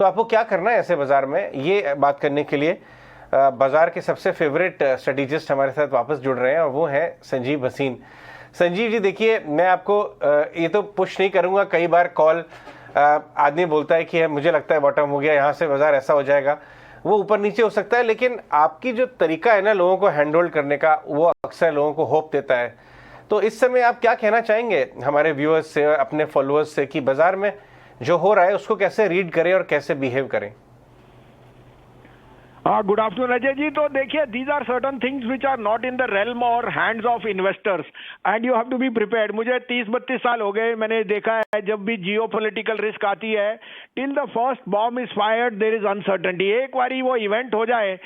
तो आपको क्या करना है ऐसे बाजार में, ये बात करने के लिए बाजार के सबसे फेवरेट स्ट्रेटेजिस्ट हमारे साथ वापस जुड़ रहे हैं और वो है संजीव भसीन। संजीव जी देखिए, मैं आपको ये तो पुश नहीं करूंगा, कई बार कॉल आदमी बोलता है कि मुझे लगता है बॉटम हो गया, यहाँ से बाजार ऐसा हो जाएगा, वो ऊपर नीचे हो सकता है, लेकिन आपकी जो तरीका है ना लोगों को हैंडल करने का, वो अक्सर लोगों को होप देता है। तो इस समय आप क्या कहना चाहेंगे हमारे व्यूअर्स से, अपने फॉलोअर्स से, कि बाजार में जो हो रहा है उसको कैसे रीड करें और कैसे बिहेव करें? Good afternoon Ajay ji. तो देखिए, these are certain things which are not in the realm और hands of investors and you have to be prepared. मुझे 30-32 साल हो गए, मैंने देखा है जब भी जियो पॉलिटिकल रिस्क आती है, till the first bomb is fired there is uncertainty. एक बारी वो इवेंट हो जाए,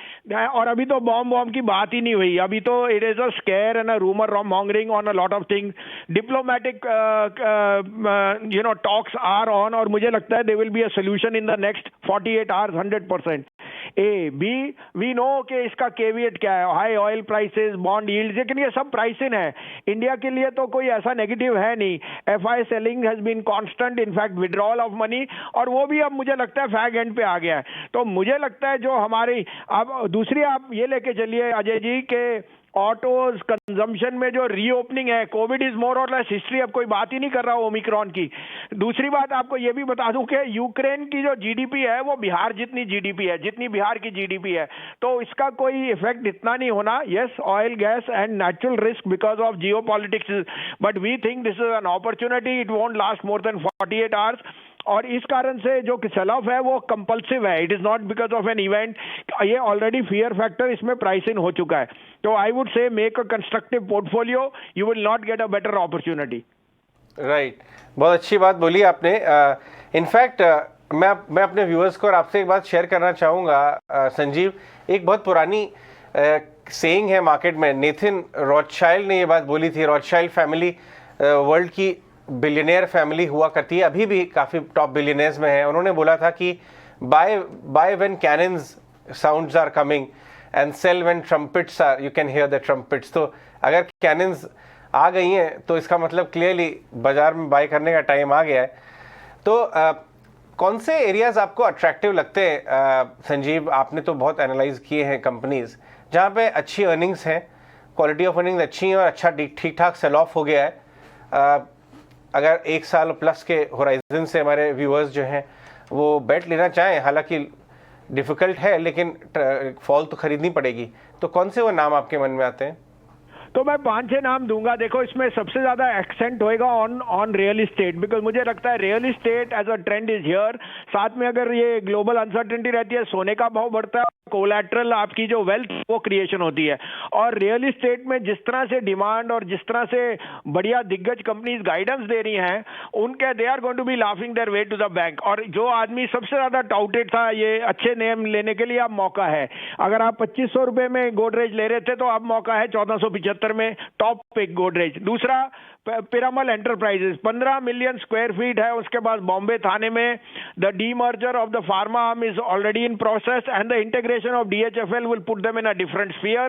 और अभी तो बॉम्ब की बात ही नहीं हुई, अभी तो it is a scare and a rumour mongering on a lot of things. Diplomatic talks are on, और मुझे लगता है they will be a solution in the next 48 hours 100%। ए बी वी नो कि इसका केविएट क्या है, high oil prices, bond yields, लेकिन ये सब प्राइस इन है। इंडिया के लिए तो कोई ऐसा नेगेटिव है नहीं। FI selling has been constant, in fact withdrawal of money, और वो भी अब मुझे लगता है फैग एंड पे आ गया है। तो मुझे लगता है जो हमारी अब दूसरी आप ये लेके चलिए अजय जी के ऑटोज कंजम्पशन में जो रीओपनिंग है, कोविड इज मोर और लेस हिस्ट्री, अब कोई बात ही नहीं कर रहा ओमिक्रॉन की। दूसरी बात आपको ये भी बता दूं कि यूक्रेन की जो जीडीपी है वो बिहार जितनी जीडीपी है, जितनी बिहार की जीडीपी है, तो इसका कोई इफेक्ट इतना नहीं होना। Yes, oil gas and natural risk because of geopolitics, but we think this is an opportunity, it won't last more than 48 hours. और इस कारण से जो सेल ऑफ है वो कंपल्सिव है, it is not because of an event. ये already fear factor इसमें प्राइस इन हो चुका है। तो I would say make a constructive portfolio, you will not get a better opportunity. Right, बहुत अच्छी बात बोली आपने। इनफैक्ट मैं अपने व्यूअर्स को और आपसे एक बात शेयर करना चाहूँगा संजीव। एक बहुत पुरानी सेइंग है मार्केट में, नेथन रॉथशाइल्ड ने ये बात बोली थी। रॉथशाइल्ड फैमिली वर्ल्ड की बिलियनियर फैमिली हुआ करती है, अभी भी काफ़ी टॉप बिलियनियर्स में है। उन्होंने बोला था कि buy when cannons sounds are coming and sell when trumpets are, you can hear the trumpets. तो अगर कैनन्स आ गई हैं तो इसका मतलब क्लियरली बाजार में बाय करने का टाइम आ गया है। तो कौन से एरियाज आपको अट्रैक्टिव लगते हैं संजीव? आपने तो बहुत एनालाइज किए हैं कंपनीज जहाँ पे अच्छी अर्निंग्स हैं, क्वालिटी ऑफ अर्निंग्स अच्छी हैं और अच्छा ठीक ठाक सेल ऑफ हो गया है। अगर 1 साल प्लस के होराइजन से हमारे व्यूअर्स जो हैं वो बेट लेना चाहें, हालांकि डिफ़िकल्ट है लेकिन फॉल तो खरीदनी पड़ेगी, तो कौन से वो नाम आपके मन में आते हैं? तो मैं 5-6 नाम दूंगा। देखो, इसमें सबसे ज्यादा एक्सेंट होएगा ऑन रियल इस्टेट, बिकॉज मुझे लगता है real estate as a trend is here. साथ में अगर ये ग्लोबल अनसर्टेनिटी रहती है, सोने का भाव बढ़ता है, कोलैटरल आपकी जो वेल्थ वो क्रिएशन होती है। और रियल इस्टेट में जिस तरह से डिमांड और जिस तरह से बढ़िया दिग्गज कंपनीज गाइडेंस दे रही हैं, उनके they are going to be laughing their way to the bank. और जो आदमी सबसे ज्यादा टाउटेड था, ये अच्छे नेम लेने के लिए अब मौका है। अगर आप 2500 रुपए में गोदरेज ले रहे थे तो अब मौका है 1475 में टॉप पिक गोदरेज। दूसरा Piramal enterprises, 15 million square feet है उसके पास बॉम्बे थाने में। The demerger of the pharma arm is already in process and the integration of DHFL will put them in a different sphere.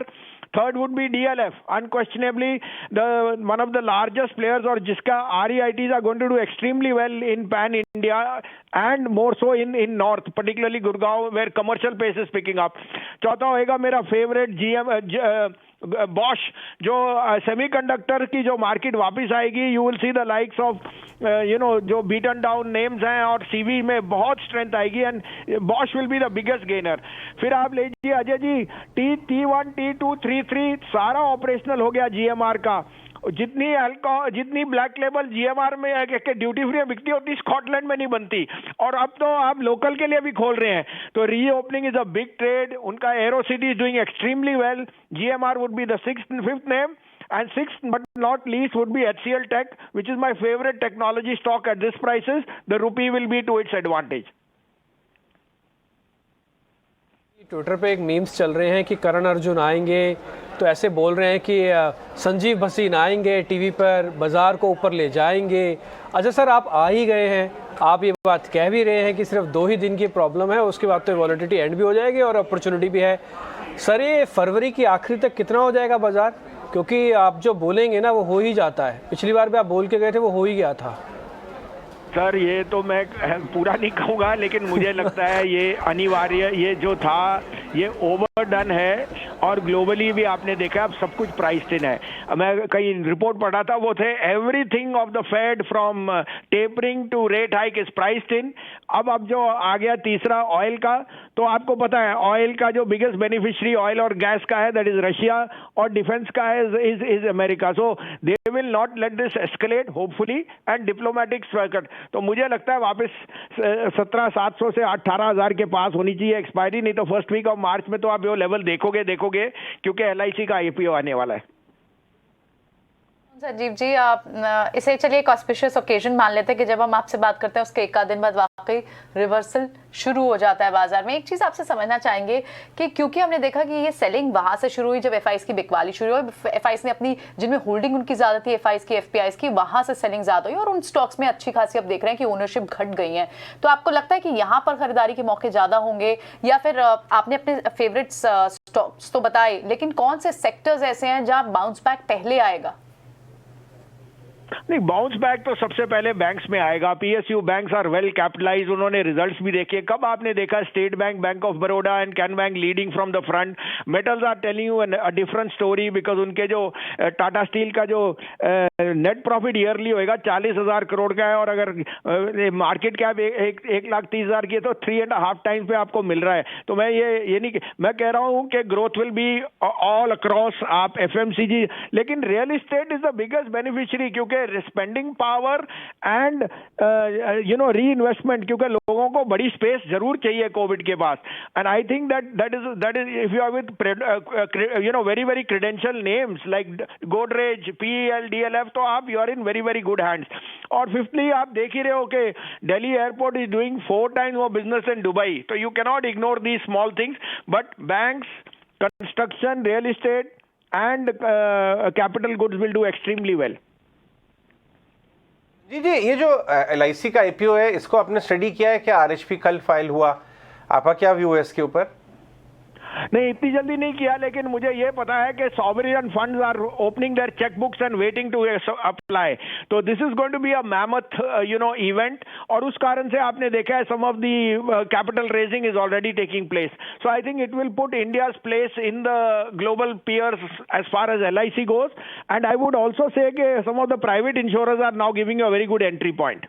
Third would be DLF, unquestionably one of the largest players, और जिसका REITs are going to do extremely well in pan India and more so in north, particularly Gurgaon where commercial pace is picking up. चौथा होएगा मेरा favourite Bosch, जो semiconductor की जो market वापस आएगी। You will see the likes of जो beaten down names हैं और सीवी में बहुत स्ट्रेंथ आएगी and Bosch will be the biggest gainer. फिर आप लीजिए अजय जी T1, T2, 3 सारा ऑपरेशनल हो गया GMR का। जितनी ब्लैक लेबल GMR में ड्यूटी फ्री बिकती होती, स्कॉटलैंड में नहीं बनती, और अब तो आप लोकल के लिए भी खोल रहे हैं। तो reopening is a big trade. उनका Aero City is doing extremely well. GMR would be the 6th and 5th name, and 6th but not least would be HCL Tech, which is my favorite technology stock at this prices. The rupee will be to its advantage. Twitter पे एक memes चल रहे हैं कि करण अर्जुन आएंगे, तो ऐसे बोल रहे हैं कि संजीव भसीन आएंगे टीवी पर, बाजार को ऊपर ले जाएंगे। अच्छा सर, आप आ ही गए हैं, आप ये बात कह भी रहे हैं कि सिर्फ 2 ही दिन की प्रॉब्लम है, उसके बाद तो वॉलेटिलिटी एंड भी हो जाएगी और अपॉर्चुनिटी भी है। सर, ये फरवरी की आखिरी तक कितना हो जाएगा बाजार? क्योंकि आप जो बोलेंगे ना वो हो ही जाता है। पिछली बार भी आप बोल के गए थे, वो हो ही गया था। सर ये तो मैं पूरा नहीं कहूँगा, लेकिन मुझे लगता है ये अनिवार्य, ये जो था ये ओवरडन है, और ग्लोबली भी आपने देखा अब सब कुछ प्राइस्ड इन है। मैं कहीं रिपोर्ट पढ़ा था, वो थे everything of the Fed from tapering to rate hike is priced in. अब जो आ गया तीसरा ऑयल का, तो आपको पता है ऑयल का जो बिगेस्ट बेनिफिशियरी ऑयल और गैस का है दैट इज रशिया, और डिफेंस का है is America. So they will not let this escalate hopefully, and diplomatic struggle. तो मुझे लगता है वापस 17,700 से 18,000 के पास होनी चाहिए एक्सपायरी, नहीं तो फर्स्ट वीक ऑफ मार्च में तो आप वो लेवल देखोगे क्योंकि LIC का IPO आने वाला है। संजीव जी, आप इसे चलिए एक ऑस्पिशियस ओकेजन मान लेते हैं कि जब हम आपसे बात करते हैं उसके एक आध दिन बाद वाकई रिवर्सल शुरू हो जाता है बाजार में। एक चीज आपसे समझना चाहेंगे कि क्योंकि हमने देखा कि ये सेलिंग वहां से शुरू हुई जब FIs की बिकवाली शुरू हुई, FIs ने अपनी जिनमें होल्डिंग उनकी ज्यादा थी FIs की FPIs की, वहां से सेलिंग ज्यादा हुई और उन स्टॉक्स में अच्छी खासी अब देख रहे हैं कि ओनरशिप घट गई है। तो आपको लगता है कि यहाँ पर खरीदारी के मौके ज्यादा होंगे, या फिर आपने अपने फेवरेट स्टॉक्स तो बताए, लेकिन कौन से सेक्टर्स ऐसे हैं जहां बाउंस बैक पहले आएगा? नहीं, बाउंस बैक तो सबसे पहले बैंक्स में आएगा। PSU banks are well capitalised, उन्होंने रिजल्ट्स भी देखे। कब आपने देखा State Bank, Bank of Baroda and Can Bank leading from the front? Metals are telling you a different story, because उनके जो टाटा स्टील का जो नेट प्रॉफिट ईयरली होएगा 40,000 करोड़ का है, और अगर मार्केट कैप 1,30,000 की है तो 3.5 टाइम्स पे आपको मिल रहा है। तो मैं ये नहीं, मैं कह रहा हूँ कि growth will be all across आप FMCG, लेकिन real estate is the biggest beneficiary, क्योंकि spending power and re investment, क्योंकि लोगों को बड़ी स्पेस जरूर चाहिए कोविड के बाद। And I think that is if you are with very very credential names like Godrej, PEL, DLF, तो आप you are in very very good hands. और फिफ्थली आप देख ही रहे हो कि Delhi airport is doing 4 times more business in Dubai, तो you can not ignore these small things. But banks, construction, real estate and capital goods will do extremely well. जी, ये जो LIC का IPO है, इसको आपने स्टडी किया है क्या? RHP कल फाइल हुआ, आपका क्या व्यू है इसके ऊपर? नहीं, इतनी जल्दी नहीं किया, लेकिन मुझे ये पता है कि sovereign funds are opening their cheque books and waiting to apply. तो this is going to be a mammoth event, और उस कारण से आपने देखा है some of the capital raising is already taking place. So I think it will put India's place in the global peers as far as LIC goes, and I would also say कि some of the private insurers are now giving a very good entry point.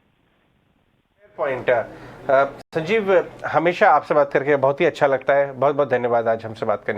Sanjeev, हमेशा आपसे बात करके बहुत ही अच्छा लगता है। बहुत बहुत धन्यवाद आज हमसे बात करने